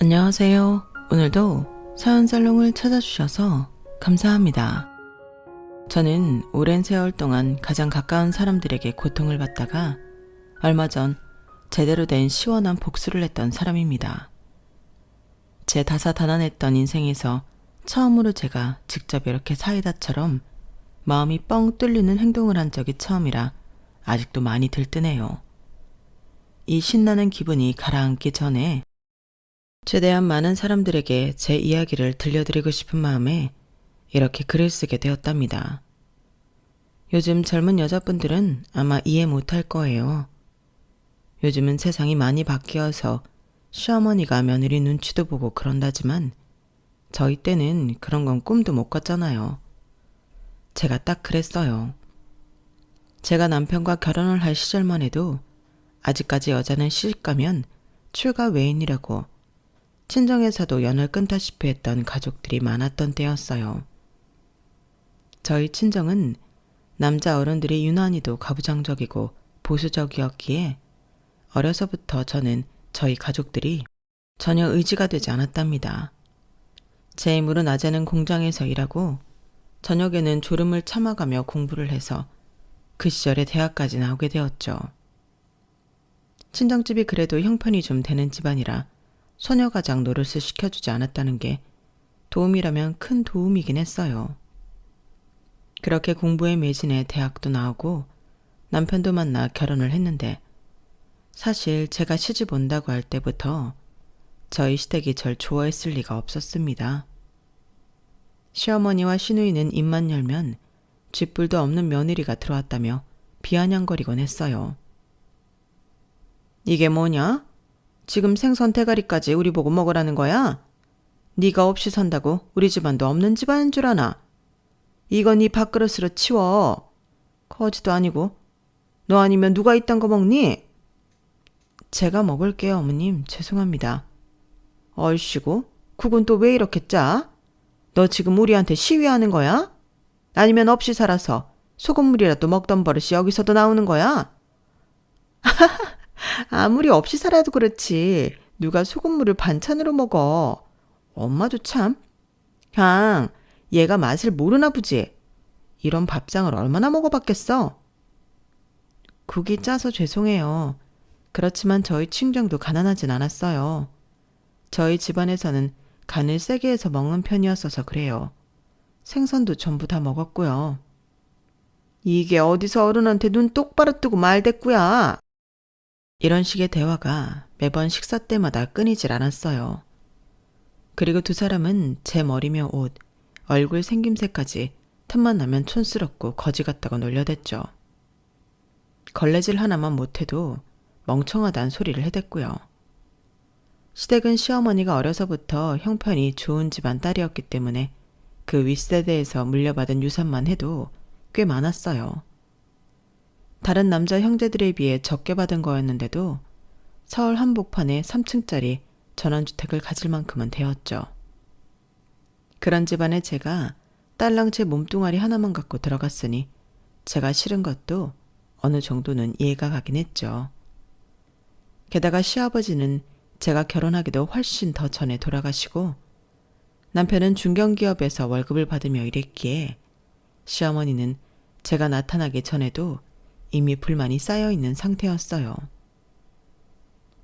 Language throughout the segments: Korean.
안녕하세요. 오늘도 사연살롱을 찾아주셔서 감사합니다. 저는 오랜 세월 동안 가장 가까운 사람들에게 고통을 받다가 얼마 전 제대로 된 시원한 복수를 했던 사람입니다. 제 다사다난했던 인생에서 처음으로 제가 직접 이렇게 사이다처럼 마음이 뻥 뚫리는 행동을 한 적이 처음이라 아직도 많이 들뜨네요. 이 신나는 기분이 가라앉기 전에 최대한 많은 사람들에게 제 이야기를 들려드리고 싶은 마음에 이렇게 글을 쓰게 되었답니다. 요즘 젊은 여자분들은 아마 이해 못할 거예요. 요즘은 세상이 많이 바뀌어서 시어머니가 며느리 눈치도 보고 그런다지만 저희 때는 그런 건 꿈도 못 꿨잖아요. 제가 딱 그랬어요. 제가 남편과 결혼을 할 시절만 해도 아직까지 여자는 시집가면 출가 외인이라고 친정에서도 연을 끊다시피 했던 가족들이 많았던 때였어요. 저희 친정은 남자 어른들이 유난히도 가부장적이고 보수적이었기에 어려서부터 저는 저희 가족들이 전혀 의지가 되지 않았답니다. 제 힘으로 낮에는 공장에서 일하고 저녁에는 졸음을 참아가며 공부를 해서 그 시절에 대학까지 나오게 되었죠. 친정집이 그래도 형편이 좀 되는 집안이라 소녀가장 노릇을 시켜주지 않았다는 게 도움이라면 큰 도움이긴 했어요. 그렇게 공부에 매진해 대학도 나오고 남편도 만나 결혼을 했는데 사실 제가 시집 온다고 할 때부터 저희 시댁이 절 좋아했을 리가 없었습니다. 시어머니와 시누이는 입만 열면 쥐뿔도 없는 며느리가 들어왔다며 비아냥거리곤 했어요. 이게 뭐냐? 지금 생선 대가리까지 우리 보고 먹으라는 거야? 네가 없이 산다고 우리 집안도 없는 집안인 줄 아나? 이건 네 밥그릇으로 치워. 거지도 아니고. 너 아니면 누가 이딴 거 먹니? 제가 먹을게요, 어머님. 죄송합니다. 얼씨구, 국은 또 왜 이렇게 짜? 너 지금 우리한테 시위하는 거야? 아니면 없이 살아서 소금물이라도 먹던 버릇이 여기서도 나오는 거야? 아무리 없이 살아도 그렇지 누가 소금물을 반찬으로 먹어. 엄마도 참. 그냥 얘가 맛을 모르나 보지. 이런 밥상을 얼마나 먹어봤겠어. 국이 짜서 죄송해요. 그렇지만 저희 친정도 가난하진 않았어요. 저희 집안에서는 간을 세게 해서 먹는 편이었어서 그래요. 생선도 전부 다 먹었고요. 이게 어디서 어른한테 눈 똑바로 뜨고 말댔구야. 이런 식의 대화가 매번 식사 때마다 끊이질 않았어요. 그리고 두 사람은 제 머리며 옷, 얼굴 생김새까지 틈만 나면 촌스럽고 거지 같다고 놀려댔죠. 걸레질 하나만 못해도 멍청하다는 소리를 해댔고요. 시댁은 시어머니가 어려서부터 형편이 좋은 집안 딸이었기 때문에 그 윗세대에서 물려받은 유산만 해도 꽤 많았어요. 다른 남자 형제들에 비해 적게 받은 거였는데도 서울 한복판에 3층짜리 전원주택을 가질 만큼은 되었죠. 그런 집안에 제가 딸랑 제 몸뚱아리 하나만 갖고 들어갔으니 제가 싫은 것도 어느 정도는 이해가 가긴 했죠. 게다가 시아버지는 제가 결혼하기도 훨씬 더 전에 돌아가시고 남편은 중견기업에서 월급을 받으며 일했기에 시어머니는 제가 나타나기 전에도 이미 불만이 쌓여있는 상태였어요.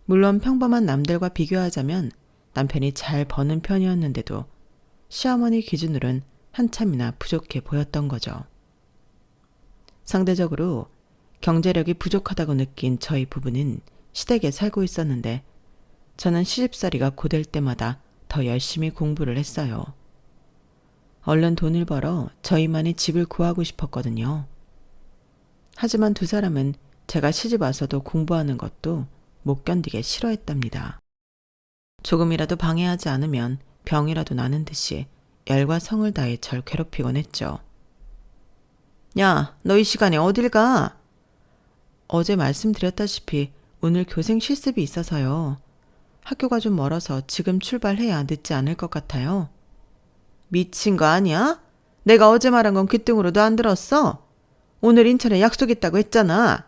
물론 평범한 남들과 비교하자면 남편이 잘 버는 편이었는데도 시어머니 기준으론 한참이나 부족해 보였던 거죠. 상대적으로 경제력이 부족하다고 느낀 저희 부부는 시댁에 살고 있었는데 저는 시집살이가 고될 때마다 더 열심히 공부를 했어요. 얼른 돈을 벌어 저희만의 집을 구하고 싶었거든요. 하지만 두 사람은 제가 시집 와서도 공부하는 것도 못 견디게 싫어했답니다. 조금이라도 방해하지 않으면 병이라도 나는 듯이 열과 성을 다해 절 괴롭히곤 했죠. 야, 너 이 시간에 어딜 가? 어제 말씀드렸다시피 오늘 교생 실습이 있어서요. 학교가 좀 멀어서 지금 출발해야 늦지 않을 것 같아요. 미친 거 아니야? 내가 어제 말한 건 귀등으로도 안 들었어? 오늘 인천에 약속 있다고 했잖아.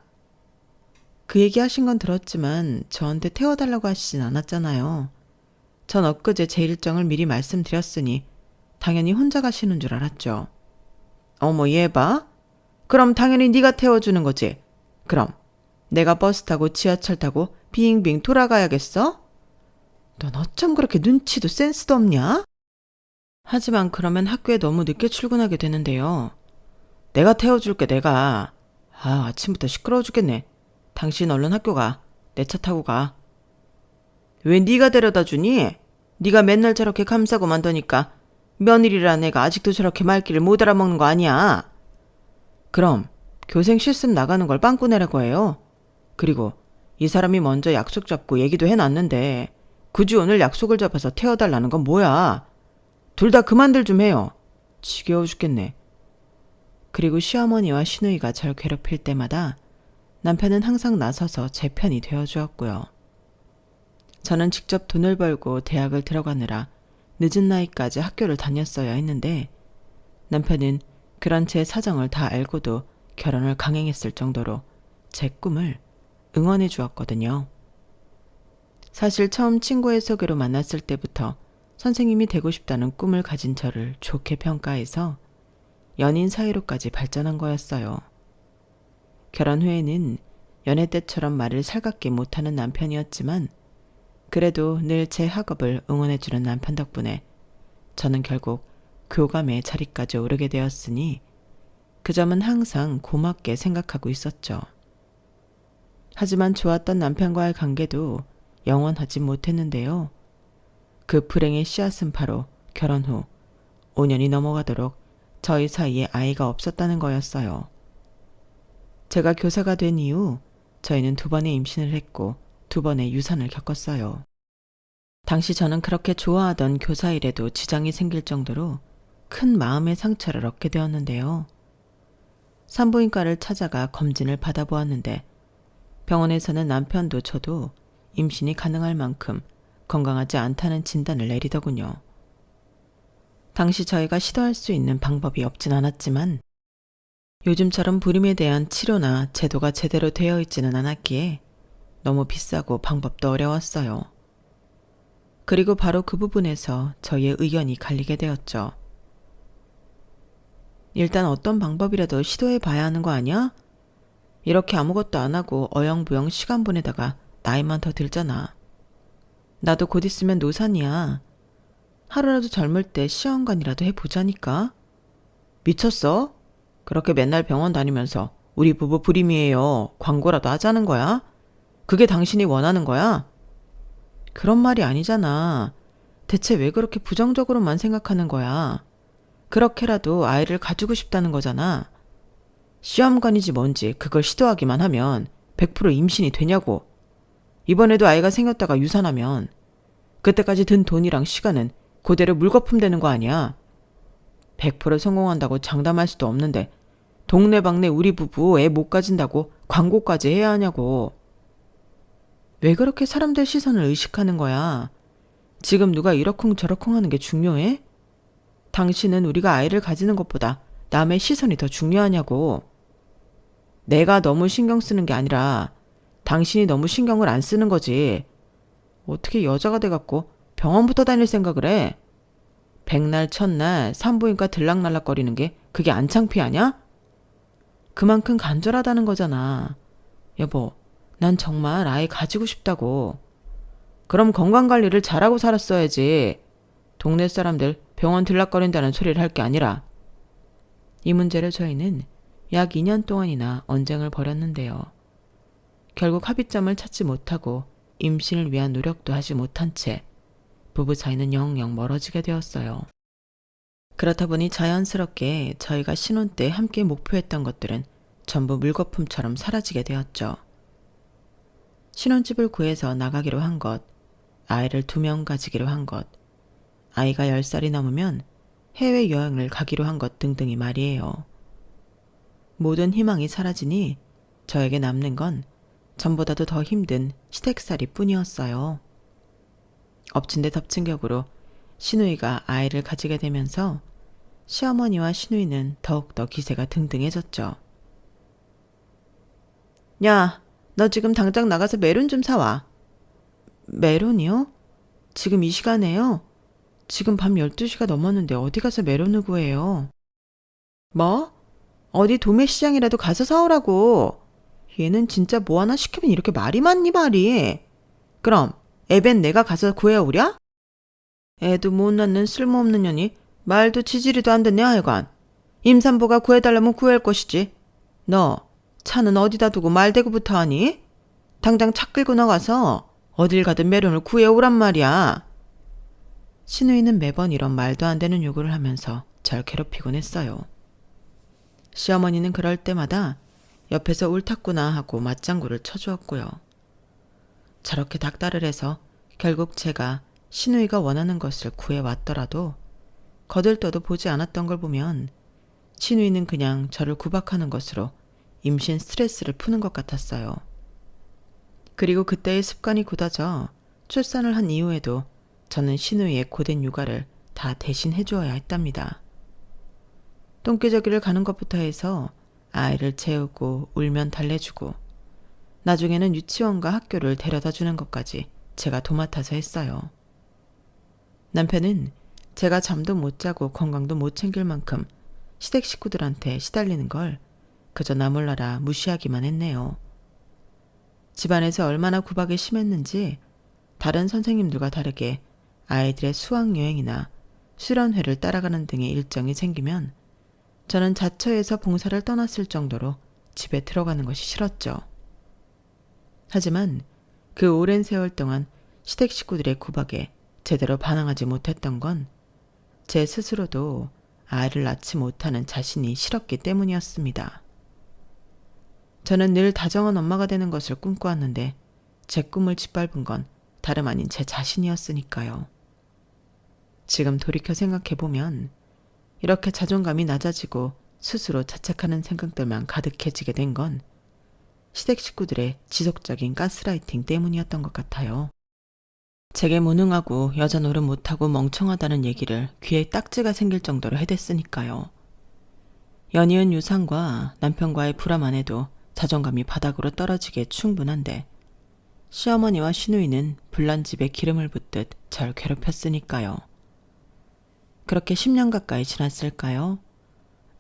그 얘기 하신 건 들었지만 저한테 태워달라고 하시진 않았잖아요. 전 엊그제 제 일정을 미리 말씀드렸으니 당연히 혼자 가시는 줄 알았죠. 어머 얘 봐. 그럼 당연히 네가 태워주는 거지. 그럼 내가 버스 타고 지하철 타고 빙빙 돌아가야겠어? 넌 어쩜 그렇게 눈치도 센스도 없냐? 하지만 그러면 학교에 너무 늦게 출근하게 되는데요. 내가 태워줄게 내가. 아침부터 시끄러워 죽겠네. 당신 얼른 학교 가. 내 차 타고 가. 왜 네가 데려다 주니? 네가 맨날 저렇게 감싸고 만더니까 며느리란 애가 아직도 저렇게 말귀를 못 알아먹는 거 아니야. 그럼 교생 실습 나가는 걸 빵꾸 내라고 해요. 그리고 이 사람이 먼저 약속 잡고 얘기도 해놨는데 굳이 오늘 약속을 잡아서 태워달라는 건 뭐야. 둘 다 그만들 좀 해요. 지겨워 죽겠네. 그리고 시어머니와 시누이가 절 괴롭힐 때마다 남편은 항상 나서서 제 편이 되어주었고요. 저는 직접 돈을 벌고 대학을 들어가느라 늦은 나이까지 학교를 다녔어야 했는데 남편은 그런 제 사정을 다 알고도 결혼을 강행했을 정도로 제 꿈을 응원해 주었거든요. 사실 처음 친구의 소개로 만났을 때부터 선생님이 되고 싶다는 꿈을 가진 저를 좋게 평가해서 연인 사이로까지 발전한 거였어요. 결혼 후에는 연애 때처럼 말을 살갑게 못하는 남편이었지만 그래도 늘 제 학업을 응원해주는 남편 덕분에 저는 결국 교감의 자리까지 오르게 되었으니 그 점은 항상 고맙게 생각하고 있었죠. 하지만 좋았던 남편과의 관계도 영원하지 못했는데요. 그 불행의 씨앗은 바로 결혼 후 5년이 넘어가도록 저희 사이에 아이가 없었다는 거였어요. 제가 교사가 된 이후 저희는 2번의 임신을 했고 2번의 유산을 겪었어요. 당시 저는 그렇게 좋아하던 교사 일에도 지장이 생길 정도로 큰 마음의 상처를 얻게 되었는데요. 산부인과를 찾아가 검진을 받아보았는데 병원에서는 남편도 저도 임신이 가능할 만큼 건강하지 않다는 진단을 내리더군요. 당시 저희가 시도할 수 있는 방법이 없진 않았지만 요즘처럼 불임에 대한 치료나 제도가 제대로 되어 있지는 않았기에 너무 비싸고 방법도 어려웠어요. 그리고 바로 그 부분에서 저희의 의견이 갈리게 되었죠. 일단 어떤 방법이라도 시도해 봐야 하는 거 아니야? 이렇게 아무것도 안 하고 어영부영 시간 보내다가 나이만 더 들잖아. 나도 곧 있으면 노산이야. 하루라도 젊을 때 시험관이라도 해보자니까. 미쳤어? 그렇게 맨날 병원 다니면서 우리 부부 불임이에요. 광고라도 하자는 거야? 그게 당신이 원하는 거야? 그런 말이 아니잖아. 대체 왜 그렇게 부정적으로만 생각하는 거야? 그렇게라도 아이를 가지고 싶다는 거잖아. 시험관이지 뭔지 그걸 시도하기만 하면 100% 임신이 되냐고. 이번에도 아이가 생겼다가 유산하면 그때까지 든 돈이랑 시간은 그대로 물거품 되는 거 아니야. 100% 성공한다고 장담할 수도 없는데 동네방네 우리 부부 애 못 가진다고 광고까지 해야 하냐고. 왜 그렇게 사람들 시선을 의식하는 거야? 지금 누가 이러쿵저러쿵 하는 게 중요해? 당신은 우리가 아이를 가지는 것보다 남의 시선이 더 중요하냐고. 내가 너무 신경 쓰는 게 아니라 당신이 너무 신경을 안 쓰는 거지. 어떻게 여자가 돼갖고 병원부터 다닐 생각을 해? 백날 첫날 산부인과 들락날락거리는 게 그게 안 창피하냐? 그만큼 간절하다는 거잖아. 여보, 난 정말 아이 가지고 싶다고. 그럼 건강관리를 잘하고 살았어야지. 동네 사람들 병원 들락거린다는 소리를 할 게 아니라. 이 문제를 저희는 약 2년 동안이나 언쟁을 벌였는데요. 결국 합의점을 찾지 못하고 임신을 위한 노력도 하지 못한 채 부부 사이는 영영 멀어지게 되었어요. 그렇다 보니 자연스럽게 저희가 신혼 때 함께 목표했던 것들은 전부 물거품처럼 사라지게 되었죠. 신혼집을 구해서 나가기로 한 것, 아이를 2명 가지기로 한 것, 아이가 10살이 넘으면 해외여행을 가기로 한 것 등등이 말이에요. 모든 희망이 사라지니 저에게 남는 건 전보다도 더 힘든 시댁살이 뿐이었어요. 엎친 데 덮친 격으로 시누이가 아이를 가지게 되면서 시어머니와 시누이는 더욱더 기세가 등등해졌죠. 야, 너 지금 당장 나가서 메론 좀 사와. 메론이요? 지금 이 시간에요? 지금 밤 12시가 넘었는데 어디 가서 메론을 구해요? 뭐? 어디 도매시장이라도 가서 사오라고. 얘는 진짜 뭐 하나 시키면 이렇게 말이 많니 말이. 그럼 애벤 내가 가서 구해오랴? 애도 못 낳는 쓸모없는 년이 말도 지지리도 안 듣네 하여간. 임산부가 구해달라면 구할 것이지. 너 차는 어디다 두고 말대꾸부터 하니? 당장 차 끌고 나가서 어딜 가든 메론을 구해오란 말이야. 신우이는 매번 이런 말도 안 되는 요구를 하면서 절 괴롭히곤 했어요. 시어머니는 그럴 때마다 옆에서 옳았구나 하고 맞장구를 쳐주었고요. 저렇게 닥달을 해서 결국 제가 신우이가 원하는 것을 구해왔더라도 거들떠도 보지 않았던 걸 보면 신우이는 그냥 저를 구박하는 것으로 임신 스트레스를 푸는 것 같았어요. 그리고 그때의 습관이 굳어져 출산을 한 이후에도 저는 신우이의 고된 육아를 다 대신 해주어야 했답니다. 똥개저기를 가는 것부터 해서 아이를 재우고 울면 달래주고 나중에는 유치원과 학교를 데려다 주는 것까지 제가 도맡아서 했어요. 남편은 제가 잠도 못 자고 건강도 못 챙길 만큼 시댁 식구들한테 시달리는 걸 그저 나 몰라라 무시하기만 했네요. 집안에서 얼마나 구박이 심했는지 다른 선생님들과 다르게 아이들의 수학여행이나 수련회를 따라가는 등의 일정이 생기면 저는 자처에서 봉사를 떠났을 정도로 집에 들어가는 것이 싫었죠. 하지만 그 오랜 세월 동안 시댁 식구들의 구박에 제대로 반항하지 못했던 건 제 스스로도 아이를 낳지 못하는 자신이 싫었기 때문이었습니다. 저는 늘 다정한 엄마가 되는 것을 꿈꿔왔는데 제 꿈을 짓밟은 건 다름 아닌 제 자신이었으니까요. 지금 돌이켜 생각해보면 이렇게 자존감이 낮아지고 스스로 자책하는 생각들만 가득해지게 된 건 시댁 식구들의 지속적인 가스라이팅 때문이었던 것 같아요. 제게 무능하고 여자 노릇 못하고 멍청하다는 얘기를 귀에 딱지가 생길 정도로 해댔으니까요. 연이은 유산과 남편과의 불화만 해도 자존감이 바닥으로 떨어지기에 충분한데 시어머니와 시누이는 불난 집에 기름을 붓듯 절 괴롭혔으니까요. 그렇게 10년 가까이 지났을까요?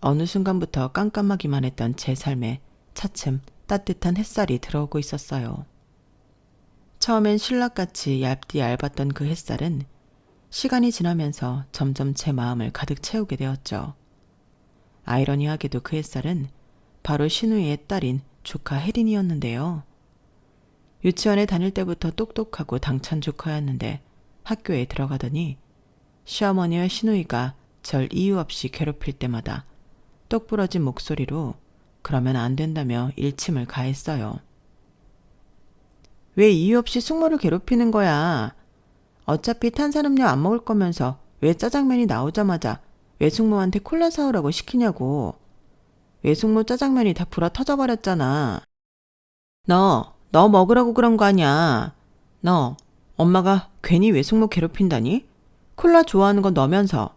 어느 순간부터 깜깜하기만 했던 제 삶에 차츰 따뜻한 햇살이 들어오고 있었어요. 처음엔 신락같이 얇디 얇았던 그 햇살은 시간이 지나면서 점점 제 마음을 가득 채우게 되었죠. 아이러니하게도 그 햇살은 바로 신우이의 딸인 조카 혜린이었는데요. 유치원에 다닐 때부터 똑똑하고 당찬 조카였는데 학교에 들어가더니 시어머니와 신우이가 절 이유 없이 괴롭힐 때마다 똑부러진 목소리로 그러면 안 된다며 일침을 가했어요. 왜 이유 없이 숙모를 괴롭히는 거야? 어차피 탄산음료 안 먹을 거면서 왜 짜장면이 나오자마자 외숙모한테 콜라 사오라고 시키냐고. 외숙모 짜장면이 다 불어 터져버렸잖아. 너 먹으라고 그런 거 아니야. 너 엄마가 괜히 외숙모 괴롭힌다니? 콜라 좋아하는 건 너면서.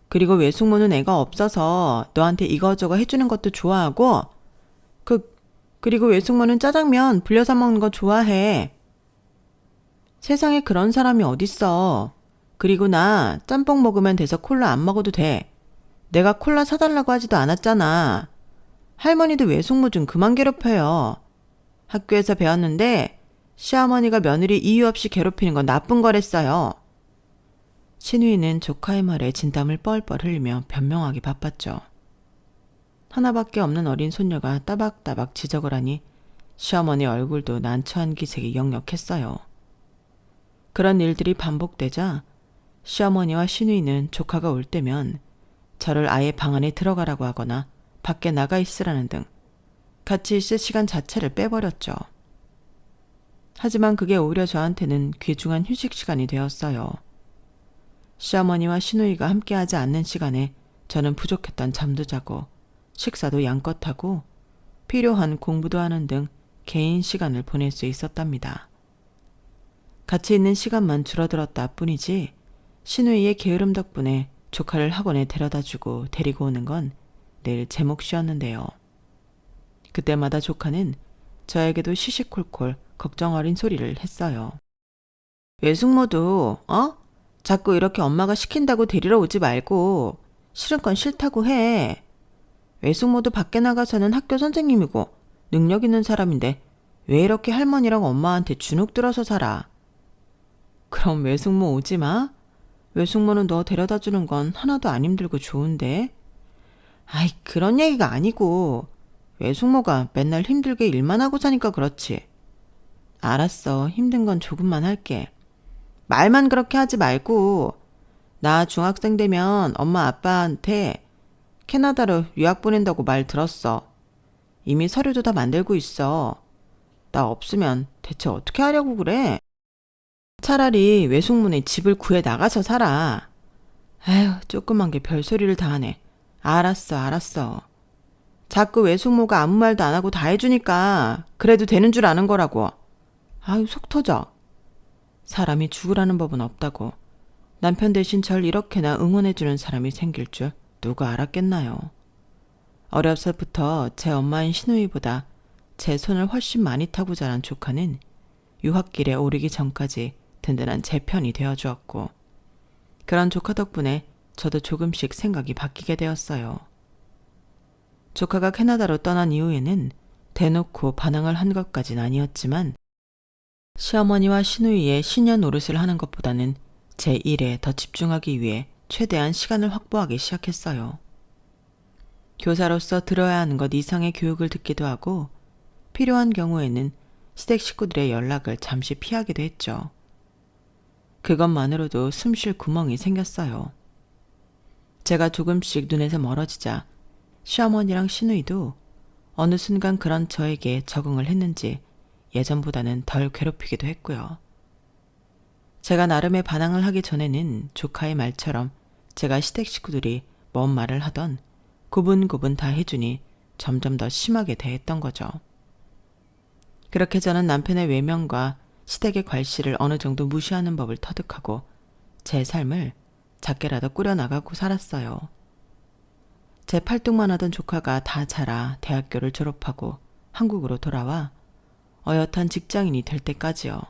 그리고 외숙모는 애가 없어서 너한테 이거저거 해주는 것도 좋아하고 그리고 외숙모는 짜장면 불려서 먹는 거 좋아해. 세상에 그런 사람이 어딨어. 그리고 나 짬뽕 먹으면 돼서 콜라 안 먹어도 돼. 내가 콜라 사달라고 하지도 않았잖아. 할머니도 외숙모 좀 그만 괴롭혀요. 학교에서 배웠는데 시어머니가 며느리 이유 없이 괴롭히는 건 나쁜 거랬어요. 신우이는 조카의 말에 진땀을 뻘뻘 흘리며 변명하기 바빴죠. 하나밖에 없는 어린 손녀가 따박따박 지적을 하니 시어머니 얼굴도 난처한 기색이 역력했어요. 그런 일들이 반복되자 시어머니와 신우이는 조카가 올 때면 저를 아예 방 안에 들어가라고 하거나 밖에 나가 있으라는 등 같이 있을 시간 자체를 빼버렸죠. 하지만 그게 오히려 저한테는 귀중한 휴식 시간이 되었어요. 시어머니와 신우이가 함께하지 않는 시간에 저는 부족했던 잠도 자고 식사도 양껏 하고 필요한 공부도 하는 등 개인 시간을 보낼 수 있었답니다. 같이 있는 시간만 줄어들었다 뿐이지 신우이의 게으름 덕분에 조카를 학원에 데려다주고 데리고 오는 건 늘 제 몫이었는데요. 그때마다 조카는 저에게도 시시콜콜 걱정 어린 소리를 했어요. 외숙모도 자꾸 이렇게 엄마가 시킨다고 데리러 오지 말고 싫은 건 싫다고 해. 외숙모도 밖에 나가서는 학교 선생님이고 능력 있는 사람인데 왜 이렇게 할머니랑 엄마한테 주눅 들어서 살아? 그럼 외숙모 오지 마. 외숙모는 너 데려다 주는 건 하나도 안 힘들고 좋은데. 아이, 그런 얘기가 아니고 외숙모가 맨날 힘들게 일만 하고 사니까 그렇지. 알았어. 힘든 건 조금만 할게. 말만 그렇게 하지 말고 나 중학생 되면 엄마 아빠한테 캐나다로 유학 보낸다고 말 들었어. 이미 서류도 다 만들고 있어. 나 없으면 대체 어떻게 하려고 그래? 차라리 외숙모네 집을 구해 나가서 살아. 아휴, 조그만 게 별소리를 다 하네. 알았어. 자꾸 외숙모가 아무 말도 안 하고 다 해주니까 그래도 되는 줄 아는 거라고. 아유, 속 터져. 사람이 죽으라는 법은 없다고. 남편 대신 절 이렇게나 응원해주는 사람이 생길 줄 누가 알았겠나요. 어려서부터 제 엄마인 시누이보다 제 손을 훨씬 많이 타고 자란 조카는 유학길에 오르기 전까지 든든한 제 편이 되어주었고, 그런 조카 덕분에 저도 조금씩 생각이 바뀌게 되었어요. 조카가 캐나다로 떠난 이후에는 대놓고 반항을 한 것까진 아니었지만 시어머니와 시누이의 신년 노릇을 하는 것보다는 제 일에 더 집중하기 위해 최대한 시간을 확보하기 시작했어요. 교사로서 들어야 하는 것 이상의 교육을 듣기도 하고 필요한 경우에는 시댁 식구들의 연락을 잠시 피하기도 했죠. 그것만으로도 숨 쉴 구멍이 생겼어요. 제가 조금씩 눈에서 멀어지자 시어머니랑 시누이도 어느 순간 그런 저에게 적응을 했는지 예전보다는 덜 괴롭히기도 했고요. 제가 나름의 반항을 하기 전에는 조카의 말처럼 제가 시댁 식구들이 뭔 말을 하던 구분구분 다 해주니 점점 더 심하게 대했던 거죠. 그렇게 저는 남편의 외면과 시댁의 괄시를 어느 정도 무시하는 법을 터득하고 제 삶을 작게라도 꾸려나가고 살았어요. 제 팔뚝만 하던 조카가 다 자라 대학교를 졸업하고 한국으로 돌아와 어엿한 직장인이 될 때까지요.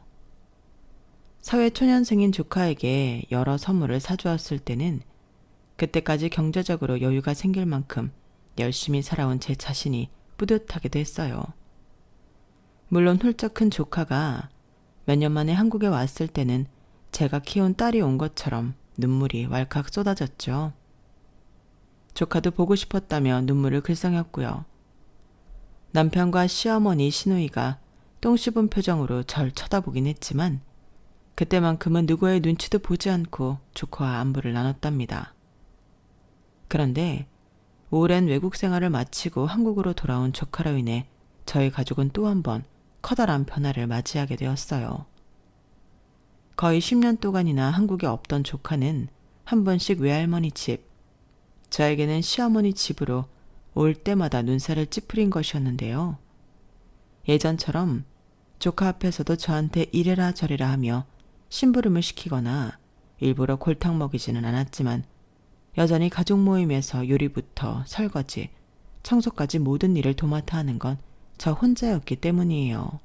사회초년생인 조카에게 여러 선물을 사주었을 때는 그때까지 경제적으로 여유가 생길 만큼 열심히 살아온 제 자신이 뿌듯하기도 했어요. 물론 훌쩍 큰 조카가 몇 년 만에 한국에 왔을 때는 제가 키운 딸이 온 것처럼 눈물이 왈칵 쏟아졌죠. 조카도 보고 싶었다며 눈물을 글썽였고요. 남편과 시어머니 시누이가 똥 씹은 표정으로 절 쳐다보긴 했지만 그때만큼은 누구의 눈치도 보지 않고 조카와 안부를 나눴답니다. 그런데 오랜 외국 생활을 마치고 한국으로 돌아온 조카로 인해 저희 가족은 또 한 번 커다란 변화를 맞이하게 되었어요. 거의 10년 동안이나 한국에 없던 조카는 한 번씩 외할머니 집, 저에게는 시어머니 집으로 올 때마다 눈살을 찌푸린 것이었는데요. 예전처럼 조카 앞에서도 저한테 이래라 저래라 하며 심부름을 시키거나 일부러 골탕 먹이지는 않았지만 여전히 가족 모임에서 요리부터 설거지, 청소까지 모든 일을 도맡아 하는 건 저 혼자였기 때문이에요.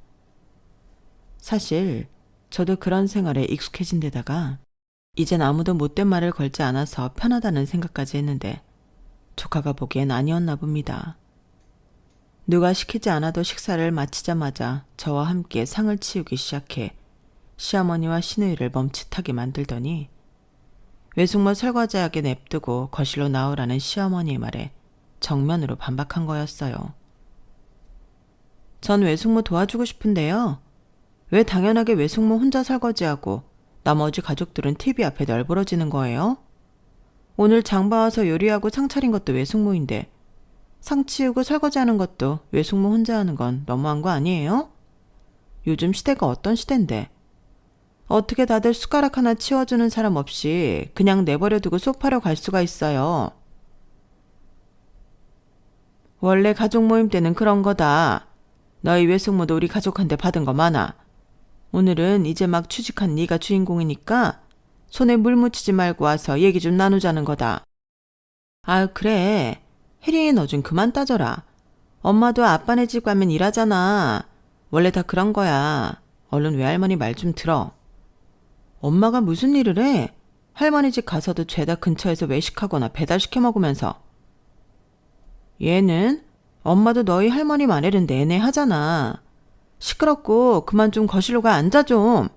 사실 저도 그런 생활에 익숙해진 데다가 이젠 아무도 못된 말을 걸지 않아서 편하다는 생각까지 했는데 조카가 보기엔 아니었나 봅니다. 누가 시키지 않아도 식사를 마치자마자 저와 함께 상을 치우기 시작해 시어머니와 시누이를 멈칫하게 만들더니 외숙모 설거지하게 냅두고 거실로 나오라는 시어머니의 말에 정면으로 반박한 거였어요. 전 외숙모 도와주고 싶은데요. 왜 당연하게 외숙모 혼자 설거지하고 나머지 가족들은 TV 앞에 널브러지는 거예요? 오늘 장 봐와서 요리하고 상 차린 것도 외숙모인데 상 치우고 설거지하는 것도 외숙모 혼자 하는 건 너무한 거 아니에요? 요즘 시대가 어떤 시대인데 어떻게 다들 숟가락 하나 치워주는 사람 없이 그냥 내버려 두고 소파로 갈 수가 있어요. 원래 가족 모임 때는 그런 거다. 너희 외숙모도 우리 가족한테 받은 거 많아. 오늘은 이제 막 취직한 네가 주인공이니까 손에 물 묻히지 말고 와서 얘기 좀 나누자는 거다. 아, 그래. 혜린이 너 좀 그만 따져라. 엄마도 아빠네 집 가면 일하잖아. 원래 다 그런 거야. 얼른 외할머니 말 좀 들어. 엄마가 무슨 일을 해? 할머니 집 가서도 죄다 근처에서 외식하거나 배달시켜 먹으면서. 얘는? 엄마도 너희 할머니 말에는 내내 하잖아. 시끄럽고 그만 좀 거실로 가 앉아 좀.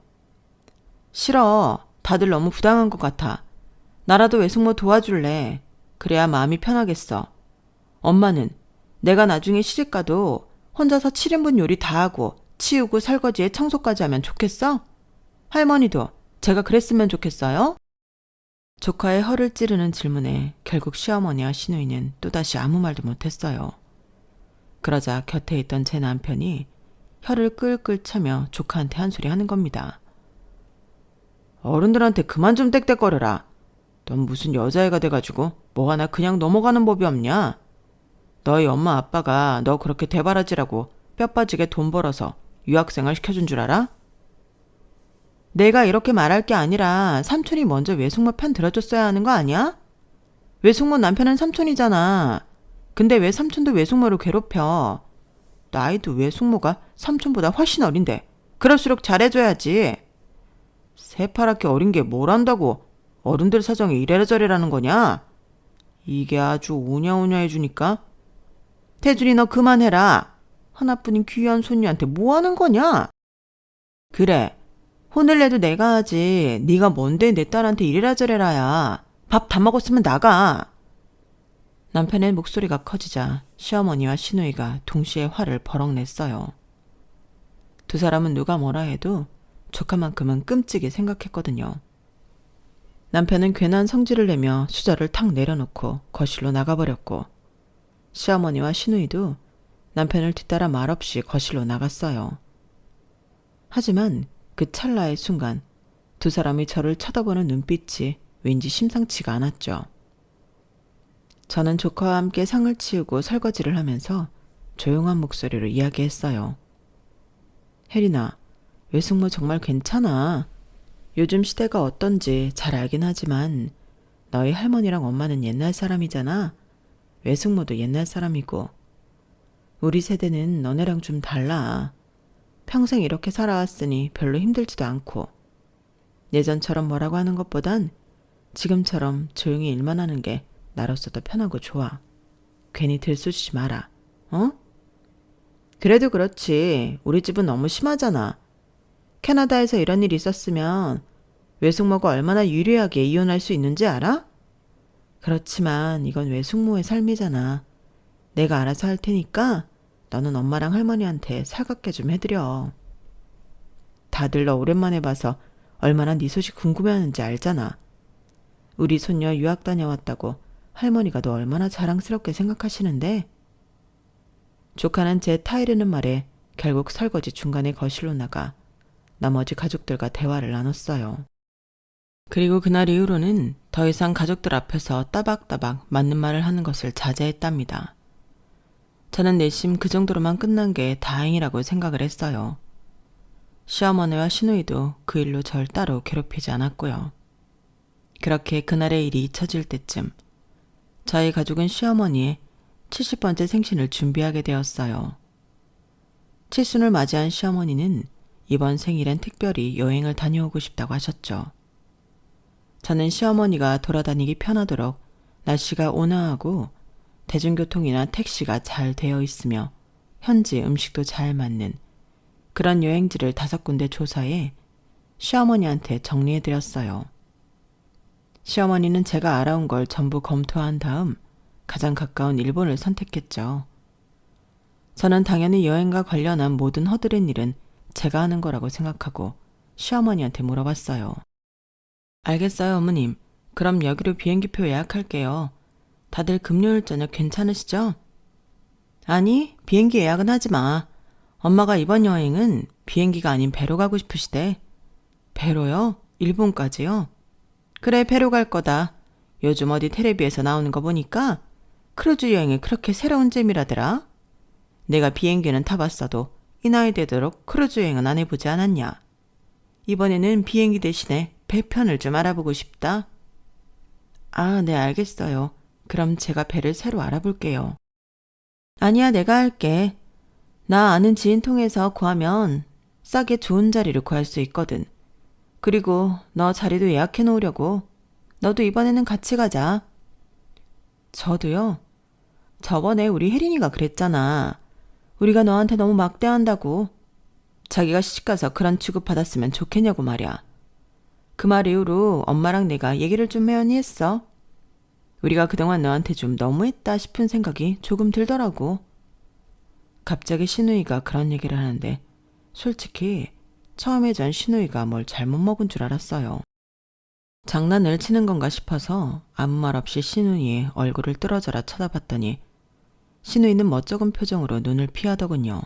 싫어. 다들 너무 부당한 것 같아. 나라도 외숙모 도와줄래. 그래야 마음이 편하겠어. 엄마는 내가 나중에 시집가도 혼자서 7인분 요리 다 하고 치우고 설거지에 청소까지 하면 좋겠어? 할머니도 제가 그랬으면 좋겠어요? 조카의 허를 찌르는 질문에 결국 시어머니와 시누이는 또다시 아무 말도 못했어요. 그러자 곁에 있던 제 남편이 혀를 끌끌 차며 조카한테 한 소리 하는 겁니다. 어른들한테 그만 좀 떽떽거려라. 넌 무슨 여자애가 돼가지고 뭐 하나 그냥 넘어가는 법이 없냐? 너희 엄마 아빠가 너 그렇게 대바라지라고 뼈 빠지게 돈 벌어서 유학생활 시켜준 줄 알아? 내가 이렇게 말할 게 아니라 삼촌이 먼저 외숙모 편 들어줬어야 하는 거 아니야? 외숙모 남편은 삼촌이잖아. 근데 왜 삼촌도 외숙모를 괴롭혀? 나이도 외숙모가 삼촌보다 훨씬 어린데 그럴수록 잘해줘야지. 새파랗게 어린 게 뭘 안다고 어른들 사정이 이래저래라는 거냐? 이게 아주 우냐우냐 해주니까. 태준이 너 그만해라. 하나뿐인 귀한 손녀한테 뭐 하는 거냐? 그래. 혼을 내도 내가 하지. 네가 뭔데 내 딸한테 이래라 저래라야. 밥 다 먹었으면 나가. 남편의 목소리가 커지자 시어머니와 시누이가 동시에 화를 버럭 냈어요. 두 사람은 누가 뭐라 해도 조카만큼은 끔찍이 생각했거든요. 남편은 괜한 성질을 내며 수저를 탁 내려놓고 거실로 나가버렸고 시어머니와 시누이도 남편을 뒤따라 말없이 거실로 나갔어요. 하지만 그 찰나의 순간 두 사람이 저를 쳐다보는 눈빛이 왠지 심상치가 않았죠. 저는 조카와 함께 상을 치우고 설거지를 하면서 조용한 목소리로 이야기했어요. 혜린아, 외숙모 정말 괜찮아. 요즘 시대가 어떤지 잘 알긴 하지만 너희 할머니랑 엄마는 옛날 사람이잖아. 외숙모도 옛날 사람이고. 우리 세대는 너네랑 좀 달라. 평생 이렇게 살아왔으니 별로 힘들지도 않고. 예전처럼 뭐라고 하는 것보단 지금처럼 조용히 일만 하는 게 나로서 더 편하고 좋아. 괜히 들쑤시지 마라. 어? 그래도 그렇지. 우리 집은 너무 심하잖아. 캐나다에서 이런 일이 있었으면 외숙모가 얼마나 유리하게 이혼할 수 있는지 알아? 그렇지만 이건 외숙모의 삶이잖아. 내가 알아서 할 테니까 너는 엄마랑 할머니한테 살갑게 좀 해드려. 다들 너 오랜만에 봐서 얼마나 네 소식 궁금해하는지 알잖아. 우리 손녀 유학 다녀왔다고 할머니가 너 얼마나 자랑스럽게 생각하시는데. 조카는 제 타이르는 말에 결국 설거지 중간에 거실로 나가 나머지 가족들과 대화를 나눴어요. 그리고 그날 이후로는 더 이상 가족들 앞에서 따박따박 맞는 말을 하는 것을 자제했답니다. 저는 내심 그 정도로만 끝난 게 다행이라고 생각을 했어요. 시어머니와 시누이도 그 일로 절 따로 괴롭히지 않았고요. 그렇게 그날의 일이 잊혀질 때쯤 저희 가족은 시어머니의 70번째 생신을 준비하게 되었어요. 칠순을 맞이한 시어머니는 이번 생일엔 특별히 여행을 다녀오고 싶다고 하셨죠. 저는 시어머니가 돌아다니기 편하도록 날씨가 온화하고 대중교통이나 택시가 잘 되어 있으며 현지 음식도 잘 맞는 그런 여행지를 5군데 조사해 시어머니한테 정리해드렸어요. 시어머니는 제가 알아온 걸 전부 검토한 다음 가장 가까운 일본을 선택했죠. 저는 당연히 여행과 관련한 모든 허드렛 일은 제가 하는 거라고 생각하고 시어머니한테 물어봤어요. 알겠어요, 어머님. 그럼 여기로 비행기표 예약할게요. 다들 금요일 저녁 괜찮으시죠? 아니, 비행기 예약은 하지 마. 엄마가 이번 여행은 비행기가 아닌 배로 가고 싶으시대. 배로요? 일본까지요? 그래, 배로 갈 거다. 요즘 어디 텔레비에서 나오는 거 보니까 크루즈 여행이 그렇게 새로운 재미라더라. 내가 비행기는 타봤어도 이 나이 되도록 크루즈 여행은 안 해보지 않았냐. 이번에는 비행기 대신에 배편을 좀 알아보고 싶다. 아, 네, 알겠어요. 그럼 제가 배를 새로 알아볼게요. 아니야, 내가 할게. 나 아는 지인 통해서 구하면 싸게 좋은 자리를 구할 수 있거든. 그리고 너 자리도 예약해 놓으려고. 너도 이번에는 같이 가자. 저도요? 저번에 우리 혜린이가 그랬잖아. 우리가 너한테 너무 막대한다고. 자기가 시집가서 그런 취급 받았으면 좋겠냐고 말이야. 그 말 이후로 엄마랑 내가 얘기를 좀 해연히 했어. 우리가 그동안 너한테 좀 너무했다 싶은 생각이 조금 들더라고. 갑자기 신우이가 그런 얘기를 하는데 솔직히 처음에 전 신우이가 뭘 잘못 먹은 줄 알았어요. 장난을 치는 건가 싶어서 아무 말 없이 신우이의 얼굴을 뚫어져라 쳐다봤더니 신우이는 멋쩍은 표정으로 눈을 피하더군요.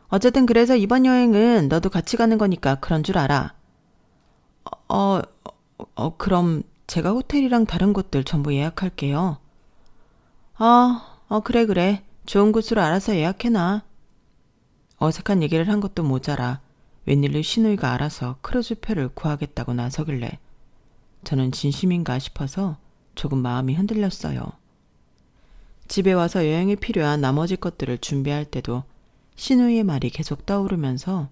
어쨌든 그래서 이번 여행은 너도 같이 가는 거니까 그런 줄 알아. 그럼 제가 호텔이랑 다른 곳들 전부 예약할게요. 그래. 좋은 곳으로 알아서 예약해놔. 어색한 얘기를 한 것도 모자라 웬일로 신우이가 알아서 크루즈표를 구하겠다고 나서길래 저는 진심인가 싶어서 조금 마음이 흔들렸어요. 집에 와서 여행에 필요한 나머지 것들을 준비할 때도 신우이의 말이 계속 떠오르면서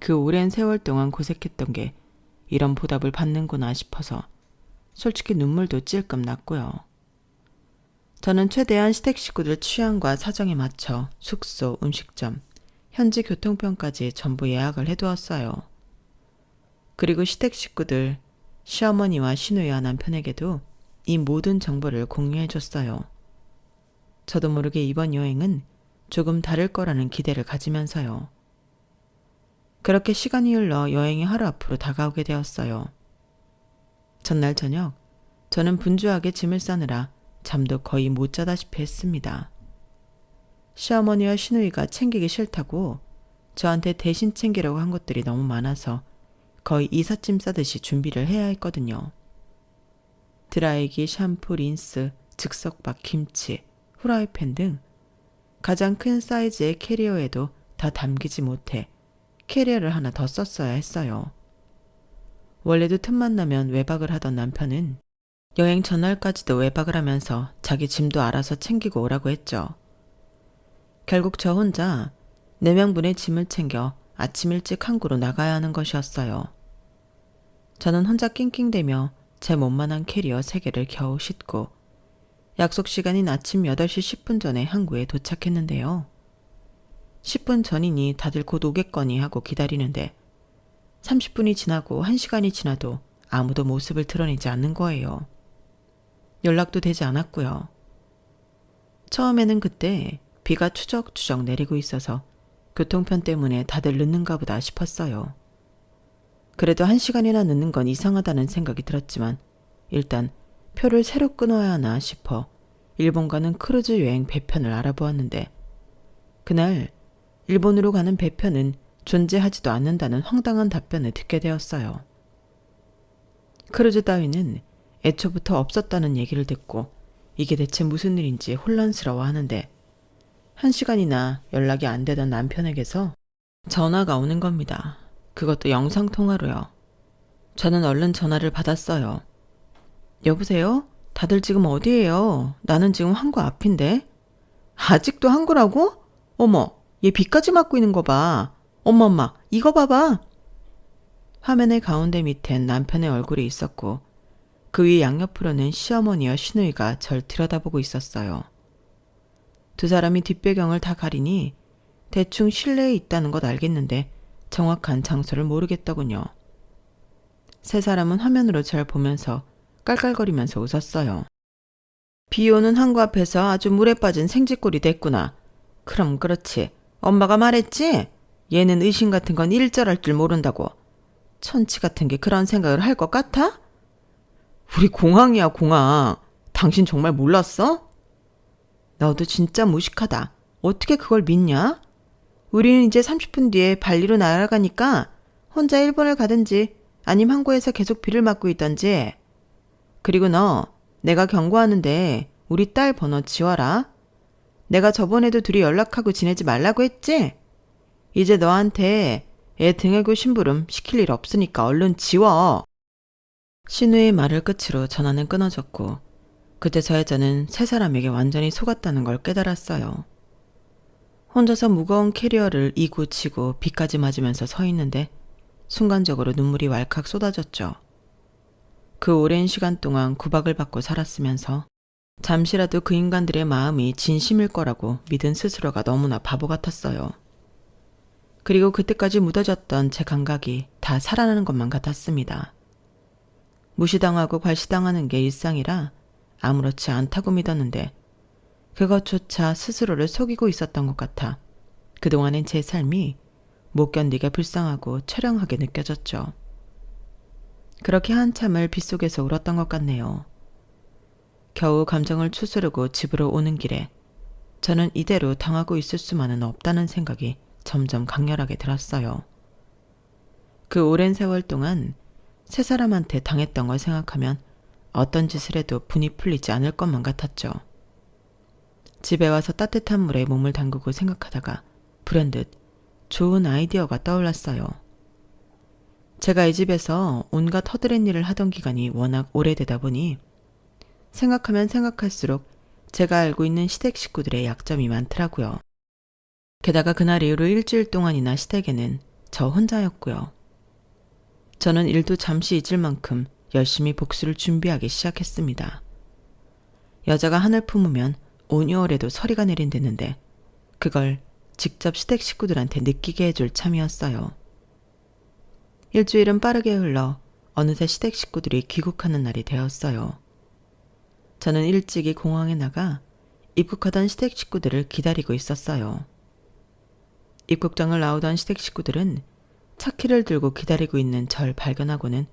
그 오랜 세월 동안 고생했던 게 이런 보답을 받는구나 싶어서 솔직히 눈물도 찔끔 났고요. 저는 최대한 시댁 식구들 취향과 사정에 맞춰 숙소, 음식점, 현지 교통편까지 전부 예약을 해두었어요. 그리고 시댁 식구들, 시어머니와 신우이와 남편에게도 이 모든 정보를 공유해줬어요. 저도 모르게 이번 여행은 조금 다를 거라는 기대를 가지면서요. 그렇게 시간이 흘러 여행이 하루 앞으로 다가오게 되었어요. 전날 저녁, 저는 분주하게 짐을 싸느라 잠도 거의 못 자다시피 했습니다. 시어머니와 신우이가 챙기기 싫다고 저한테 대신 챙기라고 한 것들이 너무 많아서 거의 이삿짐 싸듯이 준비를 해야 했거든요. 드라이기, 샴푸, 린스, 즉석밥, 김치, 후라이팬 등 가장 큰 사이즈의 캐리어에도 다 담기지 못해 캐리어를 하나 더 썼어야 했어요. 원래도 틈만 나면 외박을 하던 남편은 여행 전날까지도 외박을 하면서 자기 짐도 알아서 챙기고 오라고 했죠. 결국 저 혼자 4명분의 짐을 챙겨 아침 일찍 항구로 나가야 하는 것이었어요. 저는 혼자 낑낑대며 제 몸만한 캐리어 3개를 겨우 싣고 약속 시간인 아침 8시 10분 전에 항구에 도착했는데요. 10분 전이니 다들 곧 오겠거니 하고 기다리는데 30분이 지나고 1시간이 지나도 아무도 모습을 드러내지 않는 거예요. 연락도 되지 않았고요. 처음에는 그때 비가 추적추적 내리고 있어서 교통편 때문에 다들 늦는가 보다 싶었어요. 그래도 1시간이나 늦는 건 이상하다는 생각이 들었지만 일단 표를 새로 끊어야 하나 싶어 일본 가는 크루즈 여행 배편을 알아보았는데 그날 일본으로 가는 배편은 존재하지도 않는다는 황당한 답변을 듣게 되었어요. 크루즈 따위는 애초부터 없었다는 얘기를 듣고 이게 대체 무슨 일인지 혼란스러워하는데 1시간이나 연락이 안 되던 남편에게서 전화가 오는 겁니다. 그것도 영상통화로요. 저는 얼른 전화를 받았어요. 여보세요? 다들 지금 어디예요? 나는 지금 항구 앞인데. 아직도 항구라고? 어머, 얘 비까지 맞고 있는 거 봐. 엄마, 이거 봐봐. 화면의 가운데 밑엔 남편의 얼굴이 있었고 그 위 양옆으로는 시어머니와 신우이가 절 들여다보고 있었어요. 두 사람이 뒷배경을 다 가리니 대충 실내에 있다는 것 알겠는데 정확한 장소를 모르겠더군요. 세 사람은 화면으로 절 보면서 깔깔거리면서 웃었어요. 비 오는 항구 앞에서 아주 물에 빠진 생쥐꼴이 됐구나. 그럼 그렇지. 엄마가 말했지? 얘는 의심 같은 건 일절할 줄 모른다고. 천치 같은 게 그런 생각을 할 것 같아? 우리 공항이야, 공항. 당신 정말 몰랐어? 너도 진짜 무식하다. 어떻게 그걸 믿냐? 우리는 이제 30분 뒤에 발리로 날아가니까 혼자 일본을 가든지 아님 항구에서 계속 비를 맞고 있던지. 그리고 너, 내가 경고하는데 우리 딸 번호 지워라. 내가 저번에도 둘이 연락하고 지내지 말라고 했지? 이제 너한테 애 등에고 심부름 시킬 일 없으니까 얼른 지워. 신우의 말을 끝으로 전화는 끊어졌고 그제서야 저는 세 사람에게 완전히 속았다는 걸 깨달았어요. 혼자서 무거운 캐리어를 이고 치고 비까지 맞으면서 서 있는데 순간적으로 눈물이 왈칵 쏟아졌죠. 그 오랜 시간 동안 구박을 받고 살았으면서 잠시라도 그 인간들의 마음이 진심일 거라고 믿은 스스로가 너무나 바보 같았어요. 그리고 그때까지 묻어졌던 제 감각이 다 살아나는 것만 같았습니다. 무시당하고 괄시당하는 게 일상이라 아무렇지 않다고 믿었는데 그것조차 스스로를 속이고 있었던 것 같아 그동안의 제 삶이 못 견디게 불쌍하고 처량하게 느껴졌죠. 그렇게 한참을 빗속에서 울었던 것 같네요. 겨우 감정을 추스르고 집으로 오는 길에 저는 이대로 당하고 있을 수만은 없다는 생각이 점점 강렬하게 들었어요. 그 오랜 세월 동안 세 사람한테 당했던 걸 생각하면 어떤 짓을 해도 분이 풀리지 않을 것만 같았죠. 집에 와서 따뜻한 물에 몸을 담그고 생각하다가 불현듯 좋은 아이디어가 떠올랐어요. 제가 이 집에서 온갖 허드렛 일을 하던 기간이 워낙 오래되다 보니 생각하면 생각할수록 제가 알고 있는 시댁 식구들의 약점이 많더라고요. 게다가 그날 이후로 일주일 동안이나 시댁에는 저 혼자였고요. 저는 일도 잠시 잊을 만큼 열심히 복수를 준비하기 시작했습니다. 여자가 한을 품으면 5개월에도 서리가 내린댔는데 그걸 직접 시댁 식구들한테 느끼게 해줄 참이었어요. 일주일은 빠르게 흘러 어느새 시댁 식구들이 귀국하는 날이 되었어요. 저는 일찍이 공항에 나가 입국하던 시댁 식구들을 기다리고 있었어요. 입국장을 나오던 시댁 식구들은 차키를 들고 기다리고 있는 절 발견하고는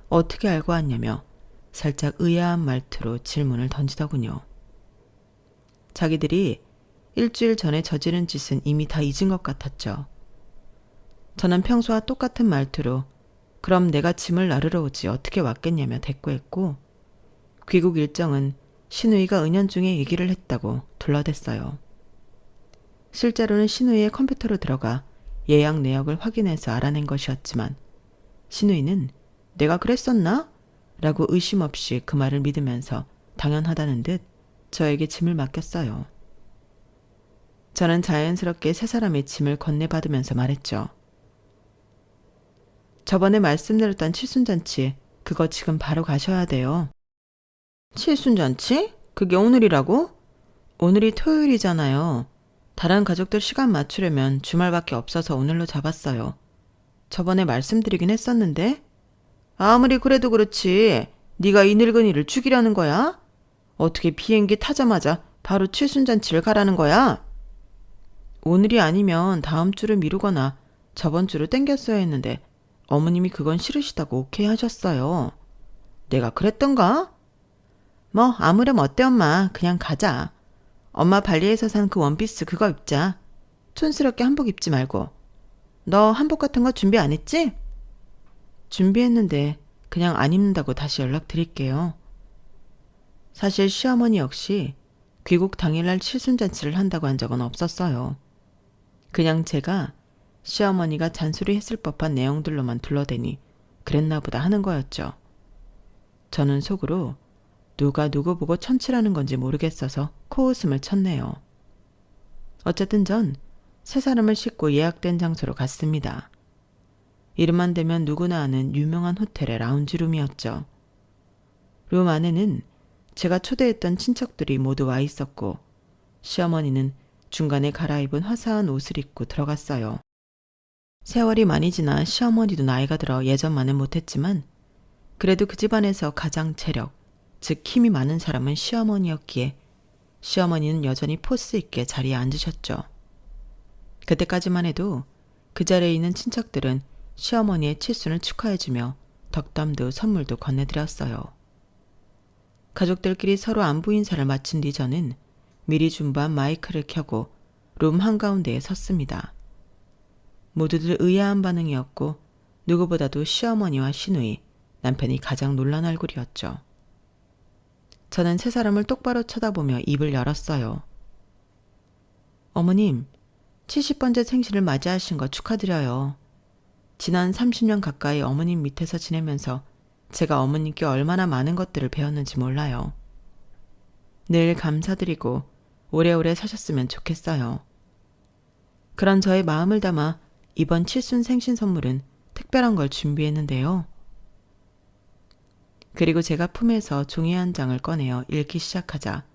어떻게 알고 왔냐며 살짝 의아한 말투로 질문을 던지더군요. 자기들이 일주일 전에 저지른 짓은 이미 다 잊은 것 같았죠. 저는 평소와 똑같은 말투로 그럼 내가 짐을 나르러 오지 어떻게 왔겠냐며 대꾸했고 귀국 일정은 신우이가 은연중에 얘기를 했다고 둘러댔어요. 실제로는 신우이의 컴퓨터로 들어가 예약 내역을 확인해서 알아낸 것이었지만 신우이는 내가 그랬었나? 라고 의심 없이 그 말을 믿으면서 당연하다는 듯 저에게 짐을 맡겼어요. 저는 자연스럽게 세 사람의 짐을 건네받으면서 말했죠. 저번에 말씀드렸던 칠순잔치 그거 지금 바로 가셔야 돼요. 칠순잔치? 그게 오늘이라고? 오늘이 토요일이잖아요. 다른 가족들 시간 맞추려면 주말밖에 없어서 오늘로 잡았어요. 저번에 말씀드리긴 했었는데 아무리 그래도 그렇지 네가 이 늙은이를 죽이려는 거야? 어떻게 비행기 타자마자 바로 칠순잔치를 가라는 거야? 오늘이 아니면 다음 주를 미루거나 저번 주를 땡겼어야 했는데 어머님이 그건 싫으시다고 오케이 하셨어요. 내가 그랬던가? 뭐 아무렴 어때 엄마. 그냥 가자. 엄마 발리에서 산 그 원피스 그거 입자. 촌스럽게 한복 입지 말고. 너 한복 같은 거 준비 안 했지? 준비했는데 그냥 안 입는다고 다시 연락드릴게요. 사실 시어머니 역시 귀국 당일날 칠순잔치를 한다고 한 적은 없었어요. 그냥 제가 시어머니가 잔소리했을 법한 내용들로만 둘러대니 그랬나 보다 하는 거였죠. 저는 속으로 누가 누구 보고 천치라는 건지 모르겠어서 코웃음을 쳤네요. 어쨌든 전 세 사람을 싣고 예약된 장소로 갔습니다. 이름만 대면 누구나 아는 유명한 호텔의 라운지룸이었죠. 룸 안에는 제가 초대했던 친척들이 모두 와 있었고 시어머니는 중간에 갈아입은 화사한 옷을 입고 들어갔어요. 세월이 많이 지나 시어머니도 나이가 들어 예전만은 못했지만 그래도 그 집안에서 가장 체력, 즉 힘이 많은 사람은 시어머니였기에 시어머니는 여전히 포스 있게 자리에 앉으셨죠. 그때까지만 해도 그 자리에 있는 친척들은 시어머니의 칠순을 축하해주며 덕담도 선물도 건네드렸어요. 가족들끼리 서로 안부 인사를 마친 뒤 저는 미리 준비한 마이크를 켜고 룸 한가운데에 섰습니다. 모두들 의아한 반응이었고 누구보다도 시어머니와 시누이, 남편이 가장 놀란 얼굴이었죠. 저는 세 사람을 똑바로 쳐다보며 입을 열었어요. 어머님, 70번째 생신을 맞이하신 거 축하드려요. 지난 30년 가까이 어머님 밑에서 지내면서 제가 어머님께 얼마나 많은 것들을 배웠는지 몰라요. 늘 감사드리고 오래오래 사셨으면 좋겠어요. 그런 저의 마음을 담아 이번 칠순 생신 선물은 특별한 걸 준비했는데요. 그리고 제가 품에서 종이 한 장을 꺼내어 읽기 시작하자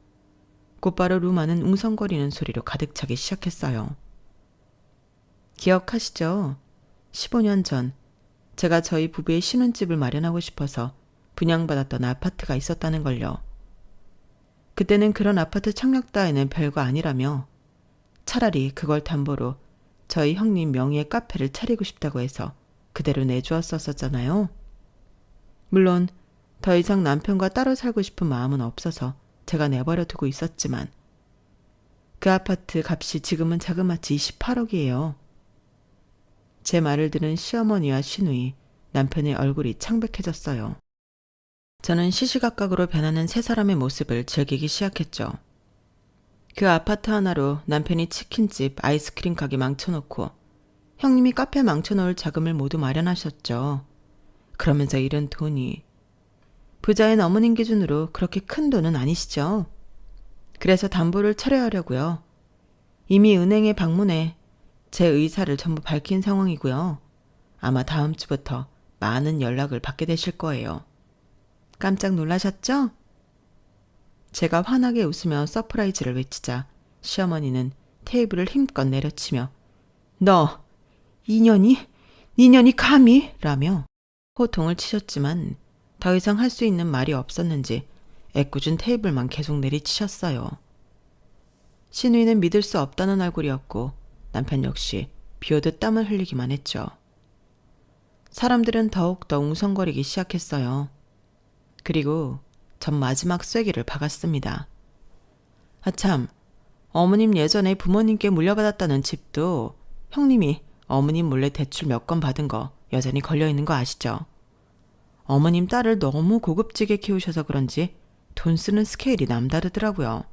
곧바로 루마는 웅성거리는 소리로 가득 차기 시작했어요. 기억하시죠? 15년 전 제가 저희 부부의 신혼집을 마련하고 싶어서 분양받았던 아파트가 있었다는 걸요. 그때는 그런 아파트 청약 따위는 별거 아니라며 차라리 그걸 담보로 저희 형님 명의의 카페를 차리고 싶다고 해서 그대로 내주었었잖아요. 물론 더 이상 남편과 따로 살고 싶은 마음은 없어서 제가 내버려 두고 있었지만 그 아파트 값이 지금은 자그마치 28억이에요. 제 말을 들은 시어머니와 시누이, 남편의 얼굴이 창백해졌어요. 저는 시시각각으로 변하는 세 사람의 모습을 즐기기 시작했죠. 그 아파트 하나로 남편이 치킨집, 아이스크림 가게 망쳐놓고 형님이 카페 망쳐놓을 자금을 모두 마련하셨죠. 그러면서 잃은 돈이 부자인 어머님 기준으로 그렇게 큰 돈은 아니시죠. 그래서 담보를 철회하려고요. 이미 은행에 방문해 제 의사를 전부 밝힌 상황이고요. 아마 다음 주부터 많은 연락을 받게 되실 거예요. 깜짝 놀라셨죠? 제가 환하게 웃으며 서프라이즈를 외치자 시어머니는 테이블을 힘껏 내려치며 너 니년이 감히? 라며 호통을 치셨지만 더 이상 할 수 있는 말이 없었는지 애꿎은 테이블만 계속 내리치셨어요. 시누이는 믿을 수 없다는 얼굴이었고 남편 역시 비오듯 땀을 흘리기만 했죠. 사람들은 더욱더 웅성거리기 시작했어요. 그리고 전 마지막 쐐기를 박았습니다. 아참, 어머님 예전에 부모님께 물려받았다는 집도 형님이 어머님 몰래 대출 몇 건 받은 거 여전히 걸려있는 거 아시죠? 어머님 딸을 너무 고급지게 키우셔서 그런지 돈 쓰는 스케일이 남다르더라고요.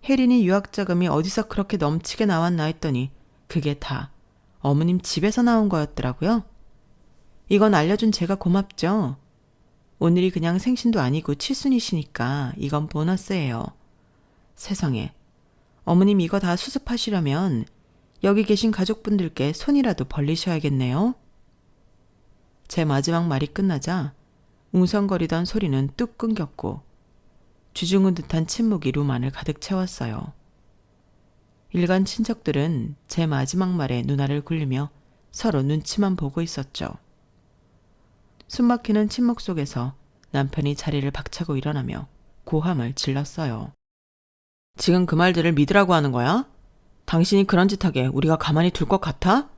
혜린이 유학자금이 어디서 그렇게 넘치게 나왔나 했더니 그게 다 어머님 집에서 나온 거였더라고요. 이건 알려준 제가 고맙죠. 오늘이 그냥 생신도 아니고 칠순이시니까 이건 보너스예요. 세상에, 어머님 이거 다 수습하시려면 여기 계신 가족분들께 손이라도 벌리셔야겠네요. 제 마지막 말이 끝나자 웅성거리던 소리는 뚝 끊겼고 쥐중은 듯한 침묵이 루만을 가득 채웠어요. 일간 친척들은 제 마지막 말에 눈알을 굴리며 서로 눈치만 보고 있었죠. 숨막히는 침묵 속에서 남편이 자리를 박차고 일어나며 고함을 질렀어요. 지금 그 말들을 믿으라고 하는 거야? 당신이 그런 짓 하게 우리가 가만히 둘 것 같아?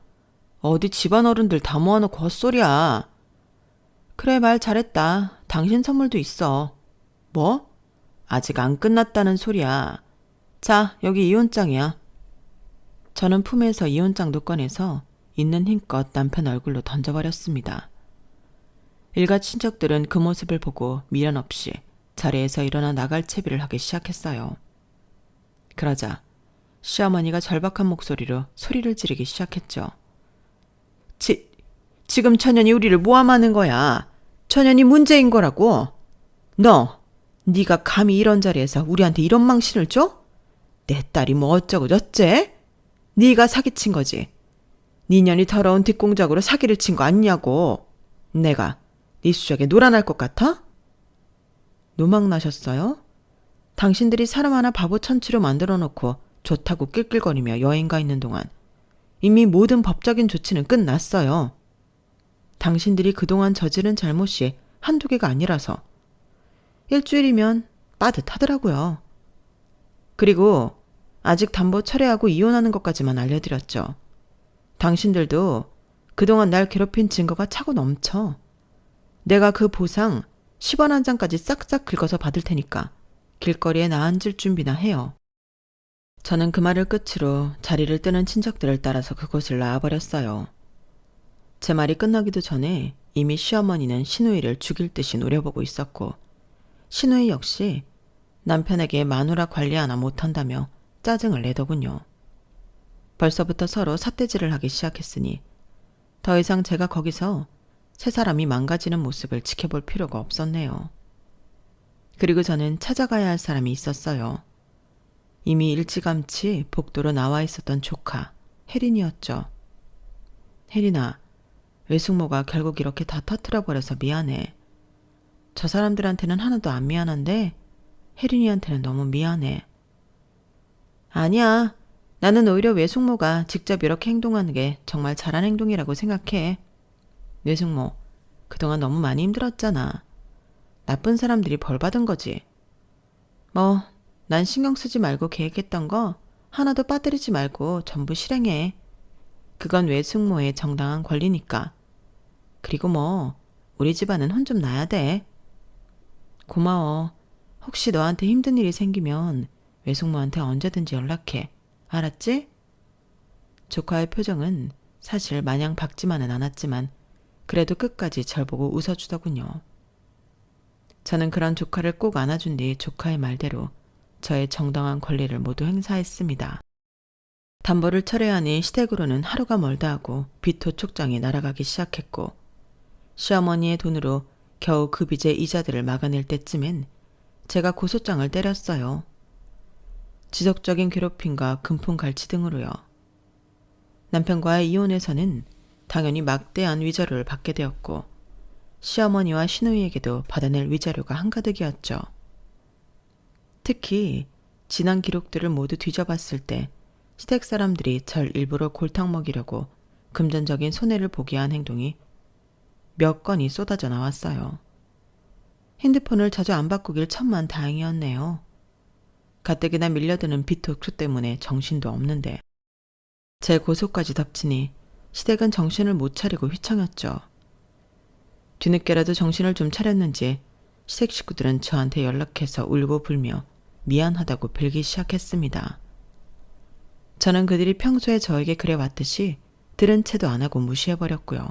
어디 집안 어른들 다 모아놓고 헛소리야. 그래, 말 잘했다. 당신 선물도 있어. 뭐? 아직 안 끝났다는 소리야. 자, 여기 이혼장이야. 저는 품에서 이혼장도 꺼내서 있는 힘껏 남편 얼굴로 던져버렸습니다. 일가 친척들은 그 모습을 보고 미련 없이 자리에서 일어나 나갈 채비를 하기 시작했어요. 그러자 시어머니가 절박한 목소리로 소리를 지르기 시작했죠. 지금 천연이 우리를 모함하는 거야. 천연이 문제인 거라고. 네가 감히 이런 자리에서 우리한테 이런 망신을 줘? 내 딸이 뭐 어쩌고 저째? 네가 사기친 거지. 니년이 더러운 뒷공작으로 사기를 친 거 아니냐고. 내가 네 수작에 놀아날 것 같아? 노망나셨어요? 당신들이 사람 하나 바보 천치로 만들어 놓고 좋다고 낄낄거리며 여행가 있는 동안 이미 모든 법적인 조치는 끝났어요. 당신들이 그동안 저지른 잘못이 한두 개가 아니라서 일주일이면 빠듯하더라고요. 그리고 아직 담보 철회하고 이혼하는 것까지만 알려드렸죠. 당신들도 그동안 날 괴롭힌 증거가 차고 넘쳐. 내가 그 보상 10원 한 장까지 싹싹 긁어서 받을 테니까 길거리에 나 앉을 준비나 해요. 저는 그 말을 끝으로 자리를 뜨는 친척들을 따라서 그곳을 나와버렸어요. 제 말이 끝나기도 전에 이미 시어머니는 시누이를 죽일 듯이 노려보고 있었고 시누이 역시 남편에게 마누라 관리 하나 못한다며 짜증을 내더군요. 벌써부터 서로 삿대질을 하기 시작했으니 더 이상 제가 거기서 세 사람이 망가지는 모습을 지켜볼 필요가 없었네요. 그리고 저는 찾아가야 할 사람이 있었어요. 이미 일찌감치 복도로 나와 있었던 조카 혜린이었죠. 혜린아, 외숙모가 결국 이렇게 다 터트려버려서 미안해. 저 사람들한테는 하나도 안 미안한데 혜린이한테는 너무 미안해. 아니야. 나는 오히려 외숙모가 직접 이렇게 행동하는 게 정말 잘한 행동이라고 생각해. 외숙모, 그동안 너무 많이 힘들었잖아. 나쁜 사람들이 벌 받은 거지. 뭐, 난 신경 쓰지 말고 계획했던 거 하나도 빠뜨리지 말고 전부 실행해. 그건 외숙모의 정당한 권리니까. 그리고 뭐, 우리 집안은 혼 좀 나야 돼. 고마워. 혹시 너한테 힘든 일이 생기면 외숙모한테 언제든지 연락해. 알았지? 조카의 표정은 사실 마냥 밝지만은 않았지만 그래도 끝까지 절 보고 웃어주더군요. 저는 그런 조카를 꼭 안아준 뒤 조카의 말대로 저의 정당한 권리를 모두 행사했습니다. 담보를 철회하니 시댁으로는 하루가 멀다 하고 비토 촉장이 날아가기 시작했고 시어머니의 돈으로 겨우 그 빚의 이자들을 막아낼 때쯤엔 제가 고소장을 때렸어요. 지속적인 괴롭힘과 금품 갈취 등으로요. 남편과의 이혼에서는 당연히 막대한 위자료를 받게 되었고 시어머니와 시누이에게도 받아낼 위자료가 한가득이었죠. 특히 지난 기록들을 모두 뒤져봤을 때 시댁 사람들이 절 일부러 골탕 먹이려고 금전적인 손해를 보게 한 행동이 몇 건이 쏟아져 나왔어요. 핸드폰을 자주 안 바꾸길 천만 다행이었네요. 가뜩이나 밀려드는 빚토크 때문에 정신도 없는데 제 고소까지 덮치니 시댁은 정신을 못 차리고 휘청였죠. 뒤늦게라도 정신을 좀 차렸는지 시댁 식구들은 저한테 연락해서 울고 불며 미안하다고 빌기 시작했습니다. 저는 그들이 평소에 저에게 그래왔듯이 들은 채도 안 하고 무시해버렸고요.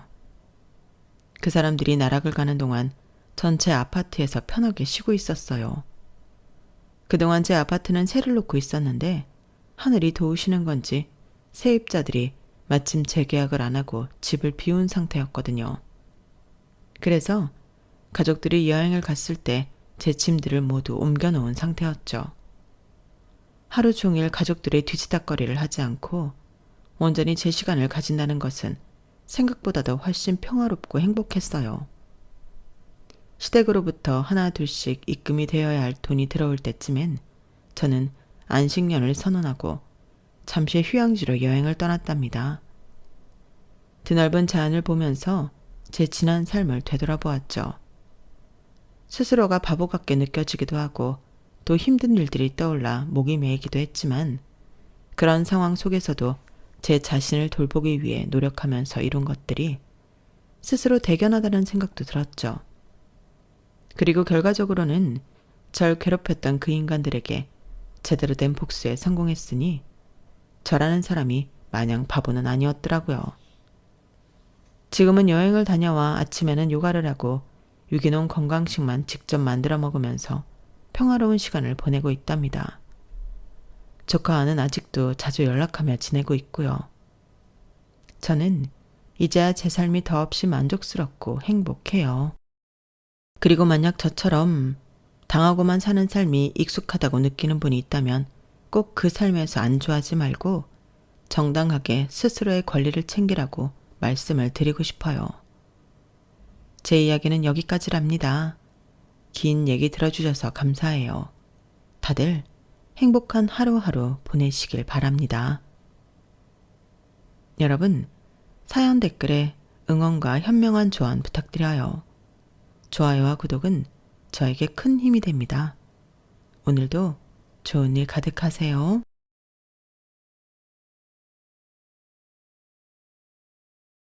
그 사람들이 나락을 가는 동안 전체 아파트에서 편하게 쉬고 있었어요. 그동안 제 아파트는 세를 놓고 있었는데 하늘이 도우시는 건지 세입자들이 마침 재계약을 안 하고 집을 비운 상태였거든요. 그래서 가족들이 여행을 갔을 때 제 짐들을 모두 옮겨놓은 상태였죠. 하루 종일 가족들의 뒤치다꺼리를 하지 않고 온전히 제 시간을 가진다는 것은 생각보다도 훨씬 평화롭고 행복했어요. 시댁으로부터 하나 둘씩 입금이 되어야 할 돈이 들어올 때쯤엔 저는 안식년을 선언하고 잠시 휴양지로 여행을 떠났답니다. 드넓은 자연을 보면서 제 지난 삶을 되돌아보았죠. 스스로가 바보 같게 느껴지기도 하고 또 힘든 일들이 떠올라 목이 메이기도 했지만 그런 상황 속에서도 제 자신을 돌보기 위해 노력하면서 이룬 것들이 스스로 대견하다는 생각도 들었죠. 그리고 결과적으로는 절 괴롭혔던 그 인간들에게 제대로 된 복수에 성공했으니 저라는 사람이 마냥 바보는 아니었더라고요. 지금은 여행을 다녀와 아침에는 요가를 하고 유기농 건강식만 직접 만들어 먹으면서 평화로운 시간을 보내고 있답니다. 조카와는 아직도 자주 연락하며 지내고 있고요. 저는 이제야 제 삶이 더없이 만족스럽고 행복해요. 그리고 만약 저처럼 당하고만 사는 삶이 익숙하다고 느끼는 분이 있다면 꼭 그 삶에서 안주하지 말고 정당하게 스스로의 권리를 챙기라고 말씀을 드리고 싶어요. 제 이야기는 여기까지랍니다. 긴 얘기 들어주셔서 감사해요. 다들 행복한 하루하루 보내시길 바랍니다. 여러분, 사연 댓글에 응원과 현명한 조언 부탁드려요. 좋아요와 구독은 저에게 큰 힘이 됩니다. 오늘도 좋은 일 가득하세요.